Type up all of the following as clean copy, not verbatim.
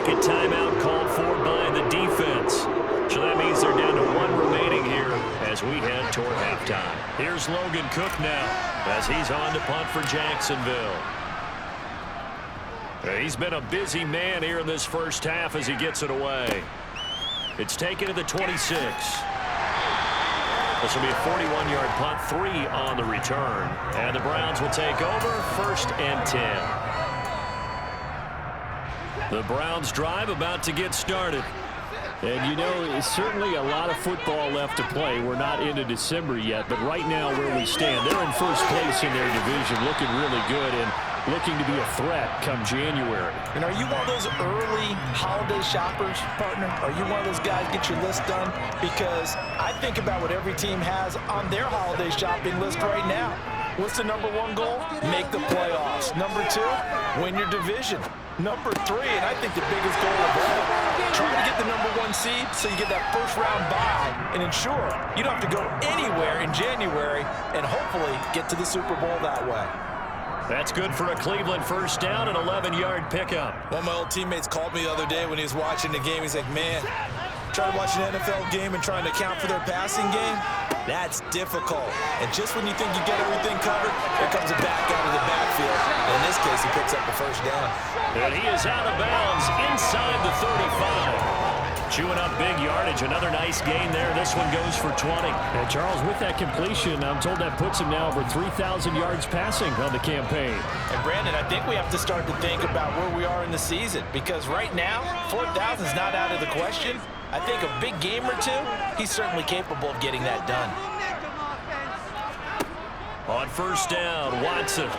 second timeout called for by the defense. So that means they're down to 1 remaining here as we head toward halftime. Here's Logan Cook now as he's on to punt for Jacksonville. He's been a busy man here in this first half as he gets it away. It's taken to the 26. This will be a 41-yard punt, 3 on the return. And the Browns will take over, 1st and 10. The Browns drive about to get started. And, you know, it's certainly a lot of football left to play. We're not into December yet, but right now where we stand, they're in first place in their division, looking really good and looking to be a threat come January. And are you one of those early holiday shoppers, partner? Are you one of those guys get your list done? Because I think about what every team has on their holiday shopping list right now. What's the number 1 goal? Make the playoffs. Number 2, win your division. Number 3, and I think the biggest goal of all, trying to get the number 1 seed so you get that first-round bye and ensure you don't have to go anywhere in January and hopefully get to the Super Bowl that way. That's good for a Cleveland first down, an 11-yard pickup. One of my old teammates called me the other day when he was watching the game. He's like, man, trying to watch an NFL game and trying to account for their passing game, that's difficult. And just when you think you get everything covered, here comes a back out of the backfield. And in this case, he picks up the first down. And he is out of bounds inside the 35. Chewing up big yardage. Another nice gain there. This one goes for 20. And Charles, with that completion, I'm told that puts him now over 3,000 yards passing on the campaign. And Brandon, I think we have to start to think about where we are in the season, because right now, 4,000 is not out of the question. I think a big game or 2, he's certainly capable of getting that done. On first down, Watson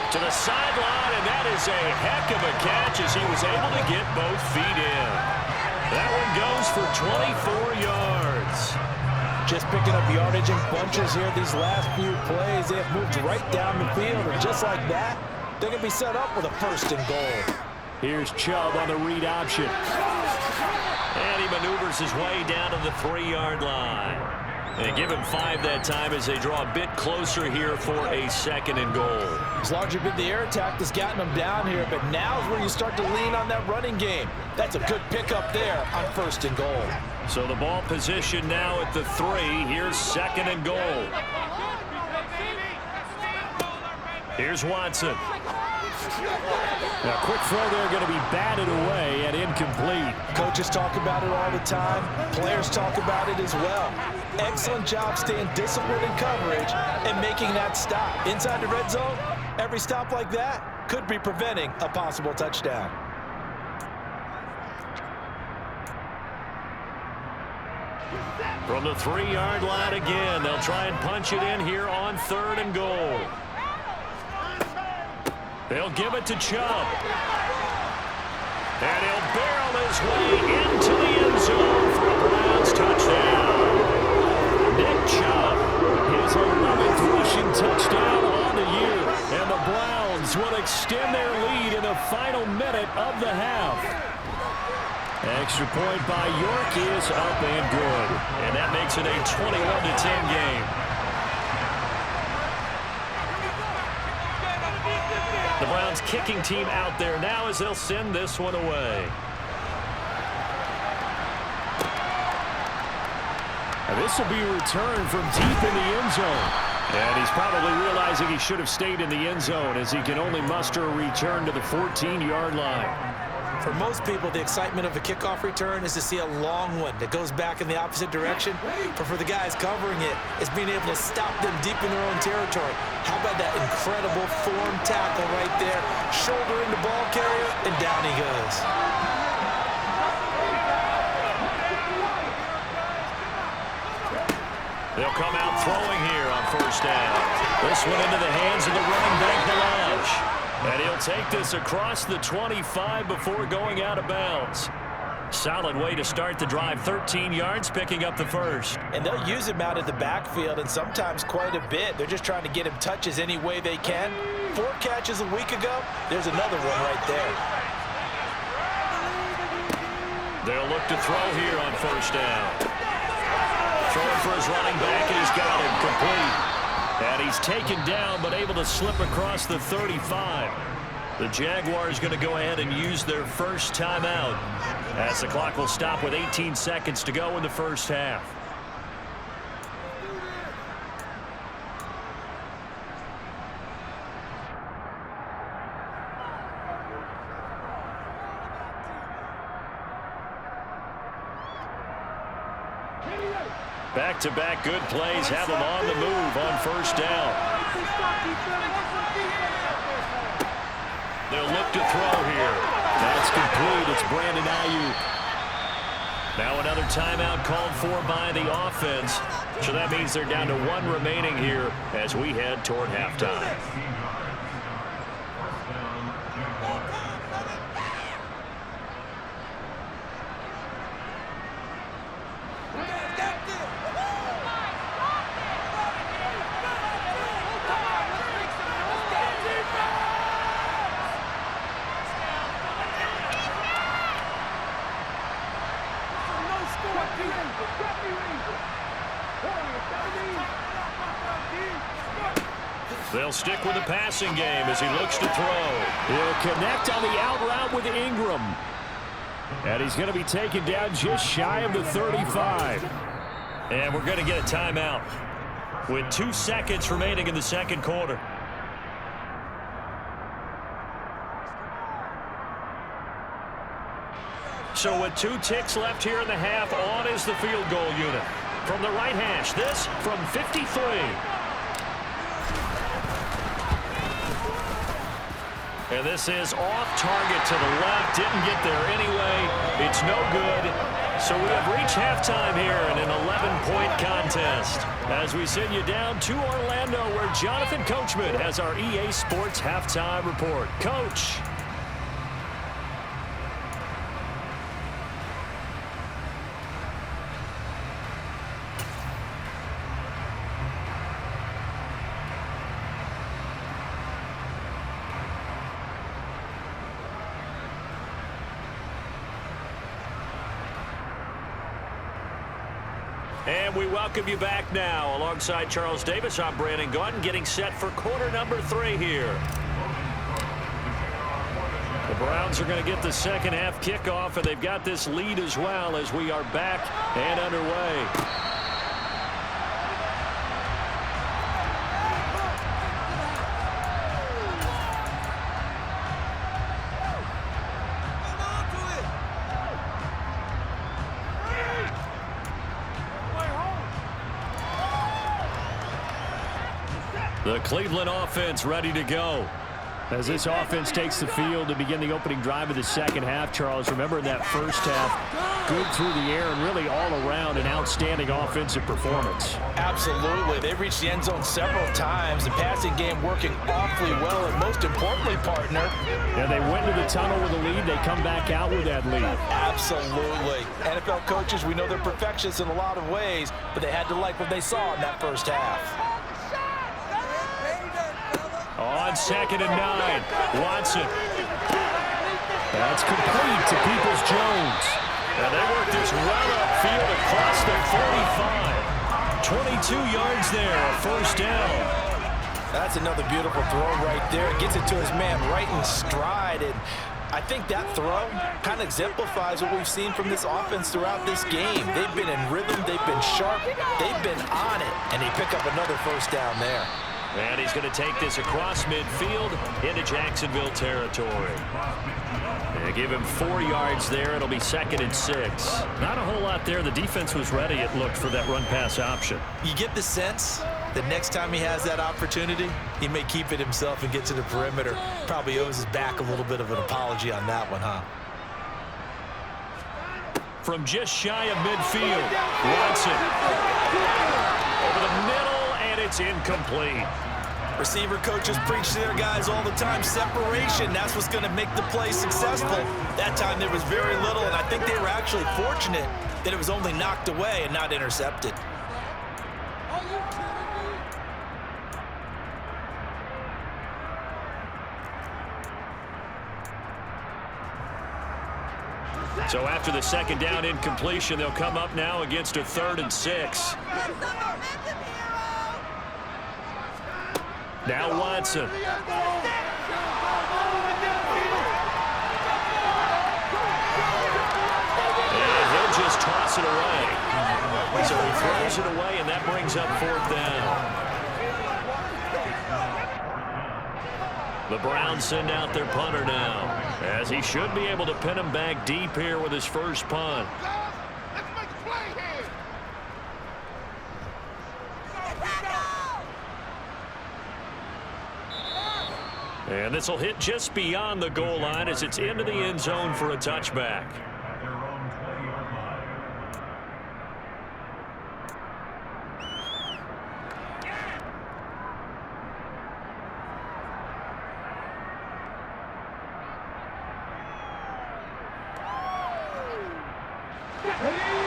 to the sideline, and that is a heck of a catch as he was able to get both feet in. That one goes for 24 yards. Just picking up yardage in bunches here these last few plays. They have moved right down the field, and just like that, they're going to be set up with a 1st and goal. Here's Chubb on the read option. And he maneuvers his way down to the 3-yard line. They give him 5 that time as they draw a bit closer here for a 2nd and goal. It's largely been the air attack that's gotten them down here, but now is where you start to lean on that running game. That's a good pickup there on 1st and goal. So the ball position now at the 3. Here's 2nd and goal. Here's Watson. Now, quick throw there going to be batted away and incomplete. Coaches talk about it all the time. Players talk about it as well. Excellent job staying disciplined in coverage and making that stop. Inside the red zone, every stop like that could be preventing a possible touchdown. From the 3-yard line again, they'll try and punch it in here on 3rd and goal. They'll give it to Chubb. And he'll barrel his way into the end zone for a Browns touchdown. Nick Chubb, his 11th rushing touchdown on the year. And the Browns will extend their lead in the final minute of the half. Extra point by York is up and good. And that makes it a 21-10 game. The Browns kicking team out there now as they'll send this one away. And this will be returned from deep in the end zone. And he's probably realizing he should have stayed in the end zone as he can only muster a return to the 14-yard line. For most people, the excitement of a kickoff return is to see a long one that goes back in the opposite direction. But for the guys covering it, it's being able to stop them deep in their own territory. How about that incredible form tackle right there? Shoulder into ball carrier, and down he goes. They'll come out throwing here on first down. This one into the hands of the running back, Delage. And he'll take this across the 25 before going out of bounds. Solid way to start the drive. 13 yards, picking up the first. And they'll use him out at the backfield, and sometimes quite a bit. They're just trying to get him touches any way they can. 4 catches a week ago. There's another one right there. They'll look to throw here on first down. Throwing for his running back, and he's got it complete. And he's taken down, but able to slip across the 35. The Jaguars going to go ahead and use their first timeout as the clock will stop with 18 seconds to go in the first half. Back-to-back good plays have them on the move on first down. They'll look to throw here. That's complete. It's Brandon Ayuk. Now another timeout called for by the offense. So that means they're down to one remaining here as we head toward halftime. They'll stick with the passing game as he looks to throw. He'll connect on the out route with Ingram. And he's going to be taken down just shy of the 35. And we're going to get a timeout with 2 seconds remaining in the second quarter. So with 2 ticks left here in the half, on is the field goal unit. From the right hash, this from 53. And this is off target to the left. Didn't get there anyway. It's no good. So we have reached halftime here in an 11-point contest as we send you down to Orlando where Jonathan Coachman has our EA Sports halftime report. Coach. And we welcome you back now. Alongside Charles Davis, I'm Brandon Gaudin, getting set for quarter number 3 here. The Browns are going to get the second half kickoff, and they've got this lead as well as we are back and underway. The Cleveland offense ready to go. As this offense takes the field to begin the opening drive of the second half, Charles, remember in that first half, good through the air and really all around an outstanding offensive performance. Absolutely. They reached the end zone several times. The passing game working awfully well, and most importantly, partner. Yeah, they went into the tunnel with a lead. They come back out with that lead. Absolutely. NFL coaches, we know they're perfectionists in a lot of ways, but they had to like what they saw in that first half. On 2nd and 9, Watson. That's complete to Peoples-Jones. And they work this run upfield across the 45. 22 yards there, a first down. That's another beautiful throw right there. Gets it to his man right in stride. And I think that throw kind of exemplifies what we've seen from this offense throughout this game. They've been in rhythm. They've been sharp. They've been on it. And they pick up another first down there. And he's going to take this across midfield into Jacksonville territory. They give him 4 yards there. It'll be 2nd and 6. Not a whole lot there. The defense was ready, it looked, for that run-pass option. You get the sense that next time he has that opportunity, he may keep it himself and get to the perimeter. Probably owes his back a little bit of an apology on that one, huh? From just shy of midfield, Watson. Over the middle, and it's incomplete. Receiver coaches preach to their guys all the time. Separation, that's what's going to make the play successful. That time there was very little, and I think they were actually fortunate that it was only knocked away and not intercepted. So after the second down incompletion, they'll come up now against a 3rd and 6. Now Watson. throws it away, and that brings up 4th down. The Browns send out their punter now, as he should be able to pin him back deep here with his first punt. And this will hit just beyond the goal line as it's into the end zone for a touchback.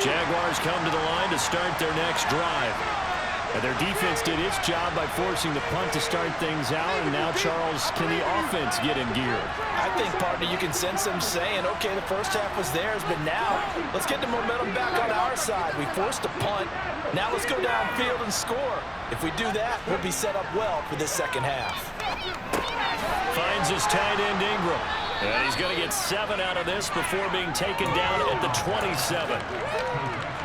Jaguars come to the line to start their next drive. And their defense did its job by forcing the punt to start things out, and now, Charles, can the offense get in gear? I think, partner, you can sense them saying, okay, the first half was theirs, but now let's get the momentum back on our side. We forced a punt. Now let's go downfield and score. If we do that, we'll be set up well for this second half. Finds his tight end, Ingram. And he's going to get 7 out of this before being taken down at the 27.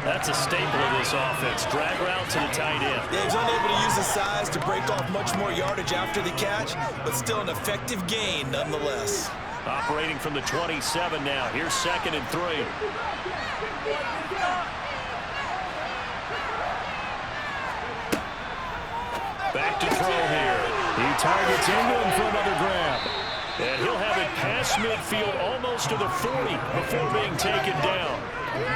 That's a staple of this offense. Drag route to the tight end. Yeah, he's unable to use his size to break off much more yardage after the catch, but still an effective gain nonetheless. Operating from the 27 now. Here's 2nd and 3. Back to throw here. He targets Ingram for another grab. And he'll have it past midfield almost to the 40 before being taken down.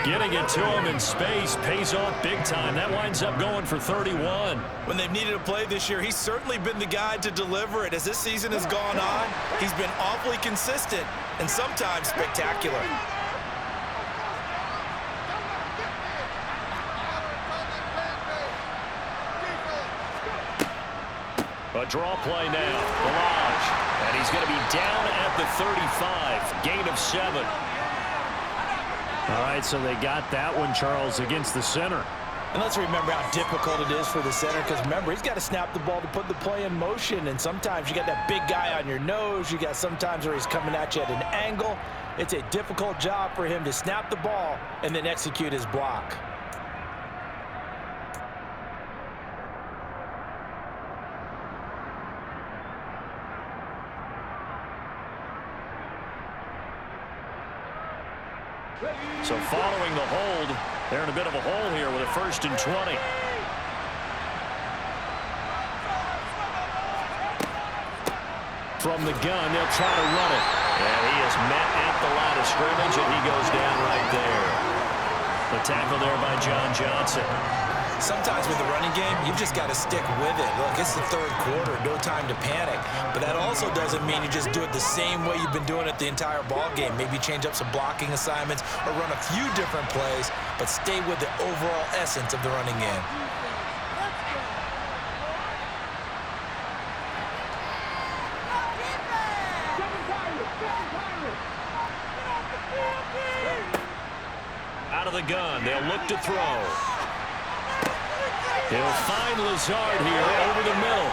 Getting it to him in space pays off big time. That winds up going for 31. When they've needed a play this year, he's certainly been the guy to deliver it. As this season has gone on, he's been awfully consistent and sometimes spectacular. A draw play now. Balaj. And he's going to be down at the 35. Gain of 7. All right, so they got that one, Charles, against the center. And let's remember how difficult it is for the center, because remember, he's got to snap the ball to put the play in motion, and sometimes you got that big guy on your nose. You got sometimes where he's coming at you at an angle. It's a difficult job for him to snap the ball and then execute his block. So following the hold, they're in a bit of a hole here with a 1st and 20. From the gun, they'll try to run it. And he is met at the line of scrimmage, and he goes down right there. The tackle there by John Johnson. Sometimes with the running game, you've just got to stick with it. Look, it's the 3rd quarter, no time to panic. But that also doesn't mean you just do it the same way you've been doing it the entire ball game. Maybe change up some blocking assignments or run a few different plays, but stay with the overall essence of the running game. Out of the gun, they'll look to throw. He'll find Lazard here over the middle.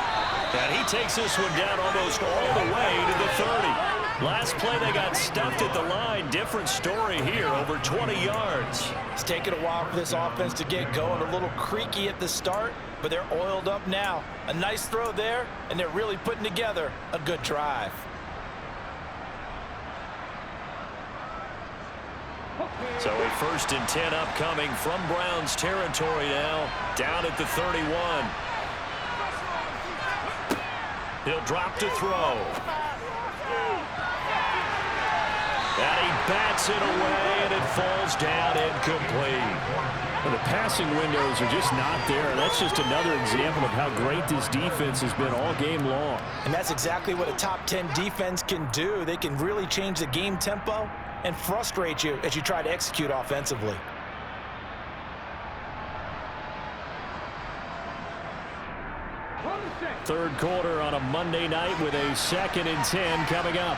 And he takes this one down almost all the way to the 30. Last play, they got stuffed at the line. Different story here, over 20 yards. It's taken a while for this offense to get going. A little creaky at the start, but they're oiled up now. A nice throw there, and they're really putting together a good drive. So a 1st and 10 upcoming from Browns territory now, down at the 31. He'll drop to throw. And he bats it away, and it falls down incomplete. Well, the passing windows are just not there. That's just another example of how great this defense has been all game long. And that's exactly what a top 10 defense can do. They can really change the game tempo and frustrate you as you try to execute offensively. Third quarter on a Monday night with a 2nd and 10 coming up.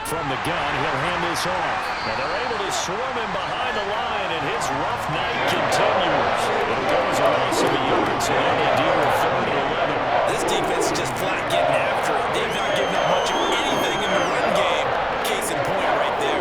From the gun. He'll hand this off. And they're able to swarm him behind the line, and his rough night continues. It goes a loss of a yard, so now they deal with 3rd and 11. This defense is just flat getting after it. They've not given up much of anything in the run game. Case in point right there.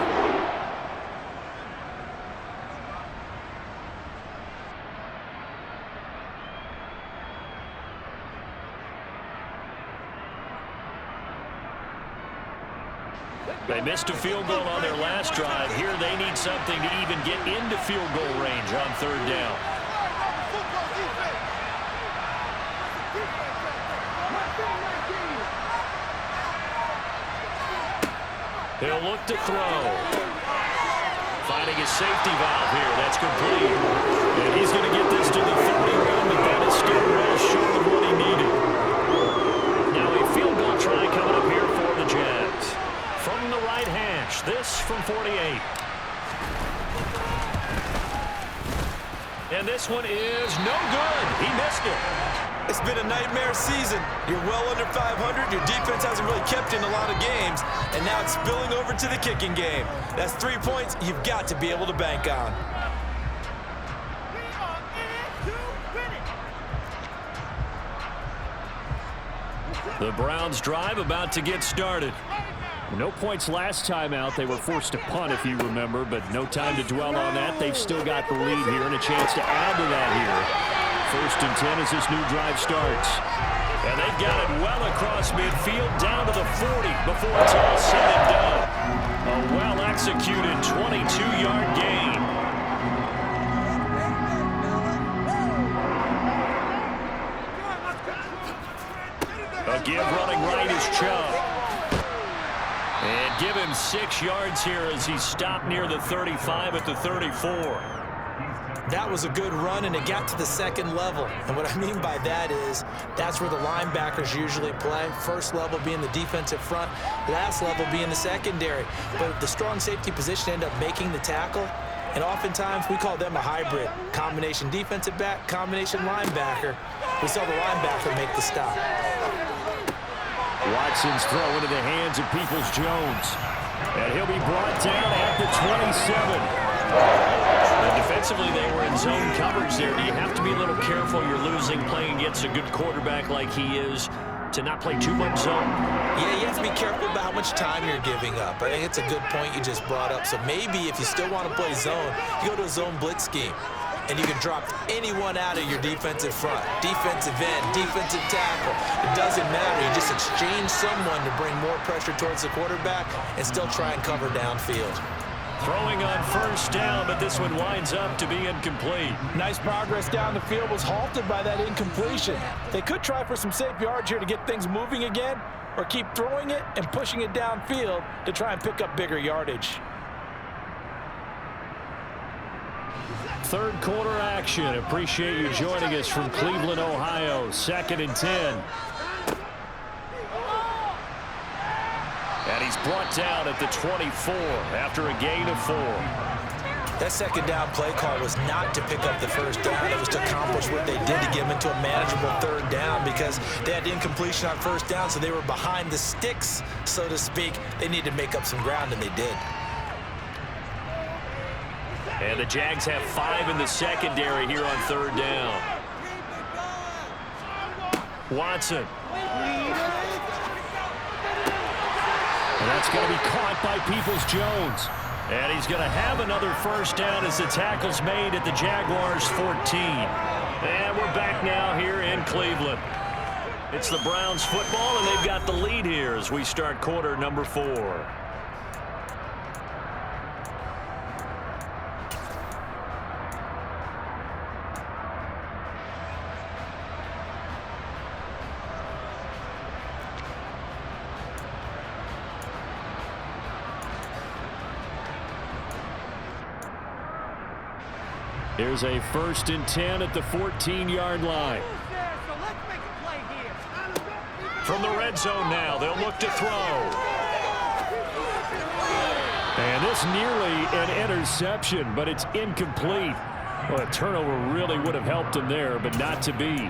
They missed a field goal on their last drive. Here they need something to even get into field goal range on 3rd down. He'll look to throw. Finding his safety valve here. That's complete. And he's going to get this to the 31, but that is still well short of what he needed. Now a field goal try coming up here for the Jags. From the right hash, this from 48. And this one is no good. He missed it. It's been a nightmare season. You're well under 500. Your defense hasn't really kept in a lot of games. And now it's spilling over to the kicking game. That's 3 points you've got to be able to bank on. The Browns drive about to get started. No points last time out. They were forced to punt, if you remember, but no time to dwell on that. They've still got the lead here and a chance to add to that here. 1st and 10 as this new drive starts. And they've got it well across midfield down to the 40 before it's all said and done. A well-executed 22-yard gain. A give running right is Chubb. And give him 6 yards here as he stopped near the 35 at the 34. That was a good run, and it got to the 2nd level. And what I mean by that is that's where the linebackers usually play. 1st level being the defensive front, last level being the secondary. But the strong safety position ended up making the tackle. And oftentimes we call them a hybrid. Combination defensive back, combination linebacker. We saw the linebacker make the stop. Watson's throw into the hands of Peoples-Jones. And he'll be brought down at the 27. And defensively, they were in zone coverage there. Do you have to be a little careful? You're losing playing against a good quarterback like he is to not play too much zone? Yeah, you have to be careful about how much time you're giving up. I think it's a good point you just brought up. So maybe if you still want to play zone, you go to a zone blitz scheme. And you can drop anyone out of your defensive front, defensive end, defensive tackle. It doesn't matter. You just exchange someone to bring more pressure towards the quarterback and still try and cover downfield. Throwing on 1st down, but this one winds up to be incomplete. Nice progress down the field was halted by that incompletion. They could try for some safe yards here to get things moving again, or keep throwing it and pushing it downfield to try and pick up bigger yardage. 3rd quarter action. Appreciate you joining us from Cleveland, Ohio. 2nd and 10. And he's brought down at the 24 after a gain of 4. That 2nd down play call was not to pick up the 1st down. It was to accomplish what they did to get them into a manageable 3rd down because they had incompletion on 1st down, so they were behind the sticks, so to speak. They needed to make up some ground, and they did. And the Jags have 5 in the secondary here on 3rd down. Watson. And that's going to be caught by Peoples-Jones. And he's going to have another 1st down as the tackle's made at the Jaguars' 14. And we're back now here in Cleveland. It's the Browns football, and they've got the lead here as we start quarter number 4. Here's a 1st and 10 at the 14-yard line. From the red zone now, they'll look to throw. And this nearly an interception, but it's incomplete. Well, a turnover really would have helped him there, but not to be.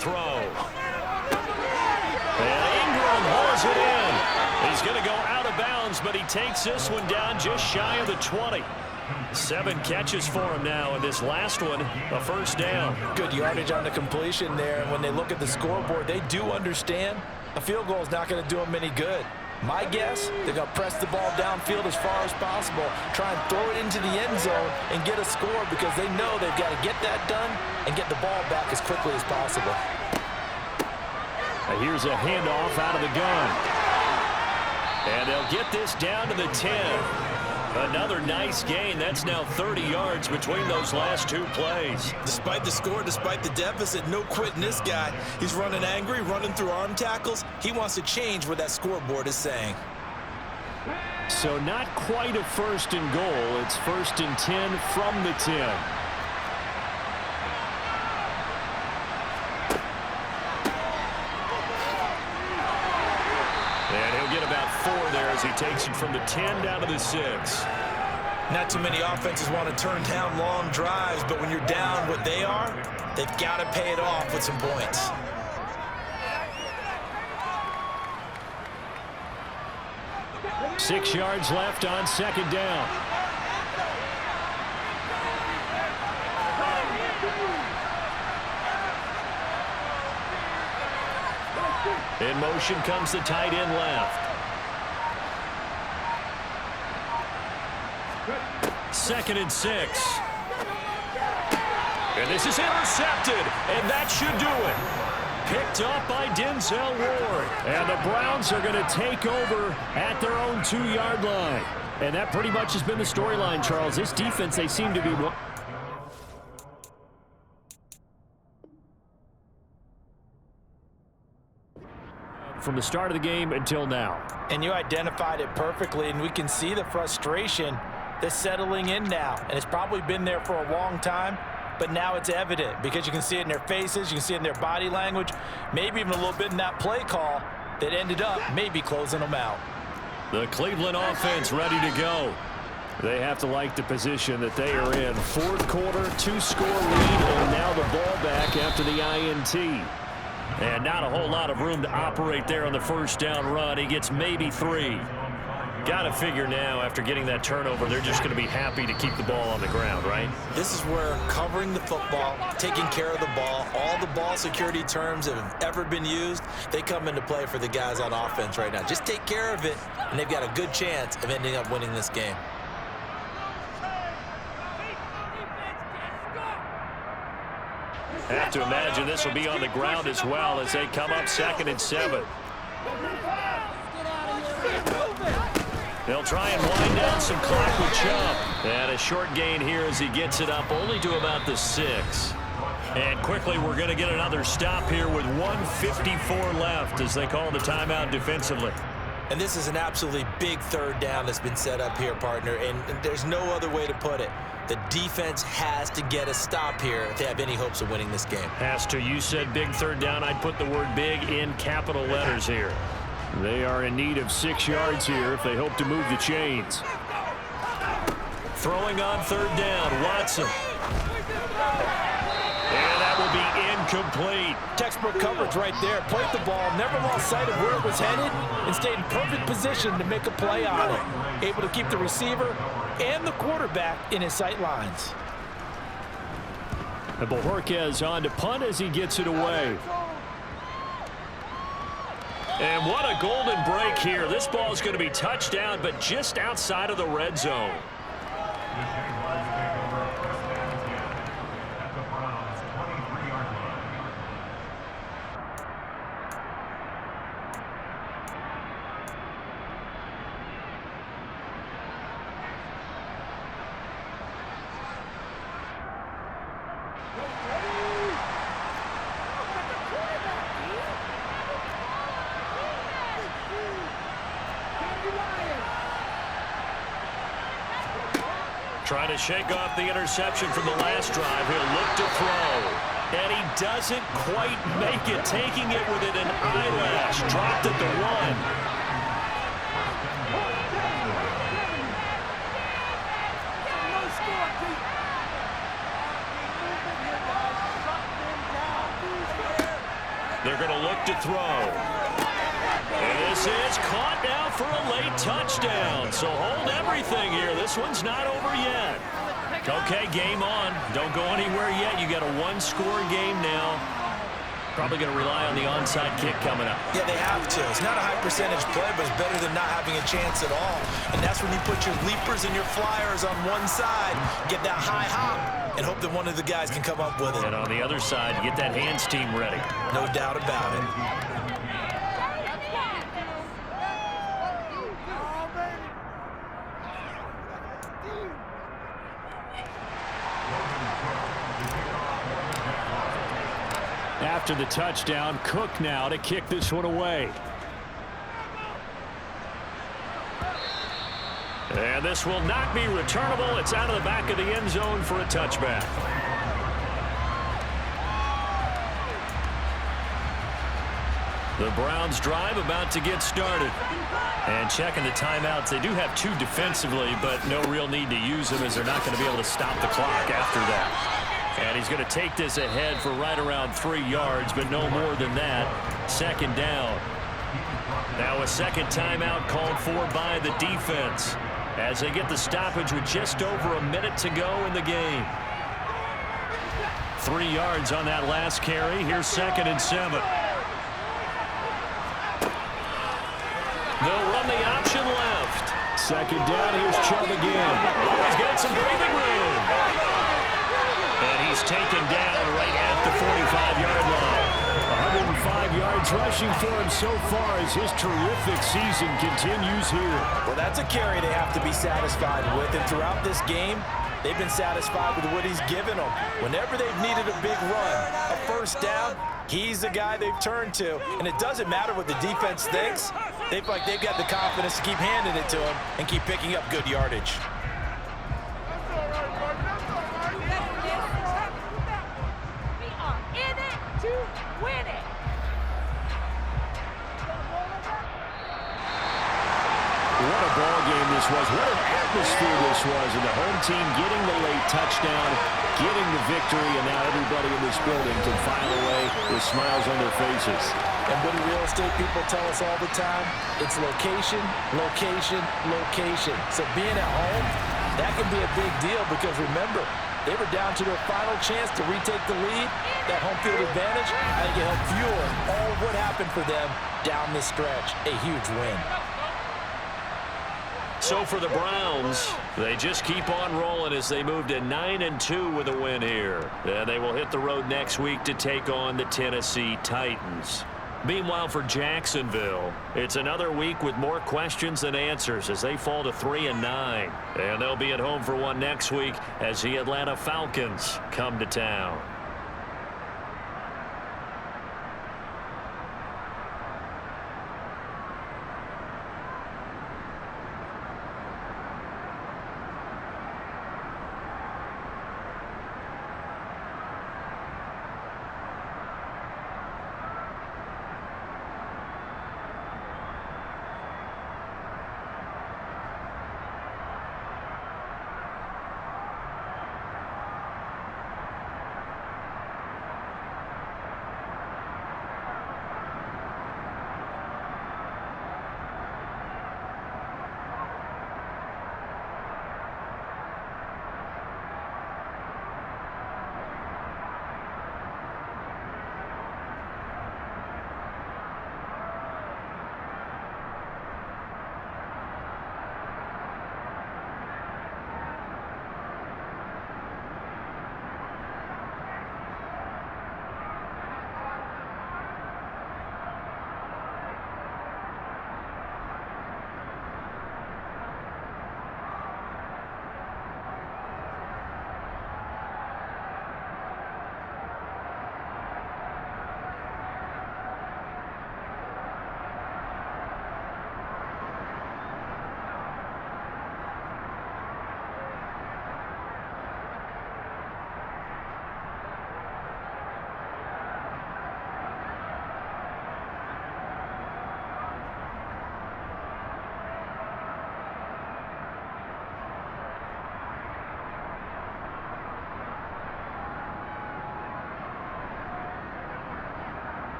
throw. And Ingram hauls it in. He's going to go out of bounds, but he takes this one down just shy of the 20. 7 catches for him now, and this last one, a first down. Good yardage on the completion there, and when they look at the scoreboard, they do understand a field goal is not going to do them any good. My guess, they're going to press the ball downfield as far as possible, try and throw it into the end zone and get a score because they know they've got to get that done and get the ball back as quickly as possible. Here's a handoff out of the gun. And they'll get this down to the 10. Another nice gain. That's now 30 yards between those last 2 plays. Despite the score, despite the deficit, no quitting this guy. He's running angry, running through arm tackles. He wants to change what that scoreboard is saying. So not quite a first and goal. It's first and 10 from the 10. Get about 4 there as he takes it from the 10 down to the 6. Not too many offenses want to turn down long drives, but when you're down what they are, they've got to pay it off with some points. Six yards left on second down. In motion comes the tight end left. Second and 6. And this is intercepted, and that should do it. Picked up by Denzel Ward. And the Browns are going to take over at their own 2-yard line. And that pretty much has been the storyline, Charles. This defense, they seem to be... from the start of the game until now. And you identified it perfectly, and we can see the frustration that's settling in now. And it's probably been there for a long time, but now it's evident because you can see it in their faces, you can see it in their body language, maybe even a little bit in that play call that ended up maybe closing them out. The Cleveland offense ready to go. They have to like the position that they are in. Fourth quarter, 2-score lead, and now the ball back after the INT. And not a whole lot of room to operate there on the first down run. He gets maybe 3. Got to figure now, after getting that turnover, they're just going to be happy to keep the ball on the ground, right? This is where covering the football, taking care of the ball, all the ball security terms that have ever been used, they come into play for the guys on offense right now. Just take care of it, and they've got a good chance of ending up winning this game. Have to imagine this will be on the ground as well as they come up second and 7. They'll try and wind down some clock with Chubb. And a short gain here as he gets it up only to about the 6. And quickly we're going to get another stop here with 1:54 left as they call the timeout defensively. And this is an absolutely big third down that's been set up here, partner, and there's no other way to put it. The defense has to get a stop here if they have any hopes of winning this game. Has to. You said big third down. I'd put the word big in capital letters here. They are in need of 6 yards here if they hope to move the chains. Throwing on third down, Watson. And that will be incomplete. Textbook coverage right there. Played the ball, never lost sight of where it was headed, and stayed in perfect position to make a play on it. Able to keep the receiver and the quarterback in his sight lines. And Bojorquez on to punt as he gets it away. And what a golden break here. This ball is going to be touchdown, but just outside of the red zone. Trying to shake off the interception from the last drive. He'll look to throw. And he doesn't quite make it, taking it within an eyelash. Dropped at the 1. caught now for a late touchdown. So hold everything here. This one's not over yet. Okay, game on. Don't go anywhere yet. You got a one-score game now. Probably going to rely on the onside kick coming up. Yeah, they have to. It's not a high percentage play, but it's better than not having a chance at all. And that's when you put your leapers and your flyers on one side, get that high hop, and hope that one of the guys can come up with it. And on the other side, get that hands team ready. No doubt about it. After the touchdown, Cook now to kick this one away. And this will not be returnable. It's out of the back of the end zone for a touchback. The Browns drive about to get started. And checking the timeouts, they do have two defensively, but no real need to use them as they're not going to be able to stop the clock after that. And he's going to take this ahead for right around 3 yards, but no more than that. Second down. Now a second timeout called for by the defense as they get the stoppage with just over a minute to go in the game. 3 yards on that last carry. Here's 2nd and 7. They'll run the option left. Second down. Here's Chubb again. Oh, he's got some breathing room. And he's taken down right at the 45-yard line. 105 yards rushing for him so far as his terrific season continues here. Well, that's a carry they have to be satisfied with. And throughout this game, they've been satisfied with what he's given them. Whenever they've needed a big run, a first down, he's the guy they've turned to. And it doesn't matter what the defense thinks. They've got the confidence to keep handing it to him and keep picking up good yardage. What a ball game this was. What an atmosphere this was. And the home team getting the late touchdown, getting the victory, and now everybody in this building can file away with smiles on their faces. And what do real estate people tell us all the time? It's location, location, location. So being at home, that can be a big deal because remember, they were down to their final chance to retake the lead. That home field advantage, I think it helped fuel all what happened for them down the stretch. A huge win. So for the Browns, they just keep on rolling as they move to 9-2 with a win here. And they will hit the road next week to take on the Tennessee Titans. Meanwhile, for Jacksonville, it's another week with more questions than answers as they fall to 3-9. And they'll be at home for one next week as the Atlanta Falcons come to town.